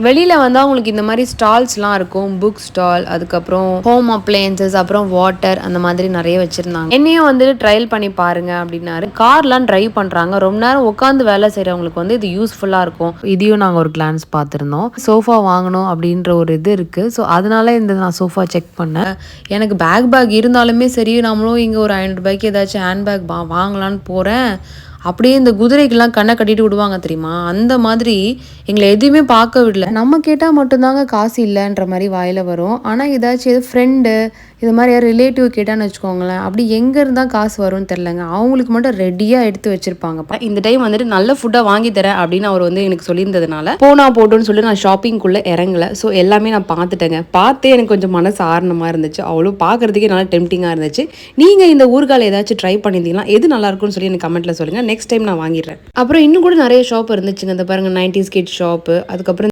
வெளியில வந்து உங்களுக்கு இந்த மாதிரி ஸ்டால்ஸ்லாம் இருக்கும். புக் ஸ்டால், அதுக்கப்புறம் ஹோம் அப்ளையன்சஸ், அப்புறம் வாட்டர், அந்த மாதிரி நிறைய வச்சிருந்தாங்க. என்னையும் வந்து ட்ரையல் பண்ணி பாருங்க அப்படின்னாரு. கார்லாம் டிரைவ் பண்றாங்க. ரொம்ப நேரம் உட்காந்து வேலை செய்யறவங்களுக்கு வந்து இது யூஸ்ஃபுல்லா இருக்கும். இதையும் நாங்க ஒரு கிளான்ஸ் பார்த்திருந்தோம். சோஃபா வாங்கணும் அப்படின்ற ஒரு இது இருக்கு. ஸோ அதனால நான் சோஃபா செக் பண்ணேன். எனக்கு பேக் இருந்தாலுமே சரி, நம்மளும் இங்கே ஒரு 500 ரூபாய்க்கு ஏதாச்சும் ஹேண்ட் பேக் வாங்கலான்னு போகிறேன். அப்படியே இந்த குதிரைக்கெல்லாம் கண்ணை கட்டிட்டு விடுவாங்க தெரியுமா, அந்த மாதிரி எங்களை எதுவுமே பார்க்க விடல. நம்ம கேட்டால் மட்டும்தாங்க காசு இல்லைன்ற மாதிரி வாயில் வரும். ஆனால் ஏதாச்சும் எது ஃப்ரெண்டு இது மாதிரி யார் ரிலேட்டிவ் கேட்டான்னு வச்சுக்கோங்களேன், அப்படி எங்கே இருந்தால் காசு வரும்னு தெரிலங்க. அவங்களுக்கு மட்டும் ரெடியாக எடுத்து வச்சுருப்பாங்க. இந்த டைம் வந்துட்டு நல்ல ஃபுட்டாக வாங்கி தரேன் அப்படின்னு அவர் வந்து எனக்கு சொல்லியிருந்ததுனால போனா போட்டோன்னு சொல்லி நான் ஷாப்பிங்குள்ளே இறங்கலை. ஸோ எல்லாமே நான் பார்த்துட்டேங்க. பார்த்தே எனக்கு கொஞ்சம் மனசு ஆரணமாக இருந்துச்சு. அவ்வளோ பார்க்குறதுக்கே நல்லா டெம்டிங்காக இருந்துச்சு. நீங்கள் இந்த ஊறுகால் ஏதாச்சும் ட்ரை பண்ணியிருந்தீங்கன்னா எது நல்லா இருக்கும்னு சொல்லி எனக்கு கமெண்ட்டில் சொல்லுங்கள். நெக்ஸ்ட் டைம் நான் வாங்கிடுறேன். அப்புறம் இன்னும் கூட நிறைய ஷாப் இருந்துச்சுங்க. இந்த பாருங்கள் 90s கிட் ஷாப்பு, அதுக்கப்புறம்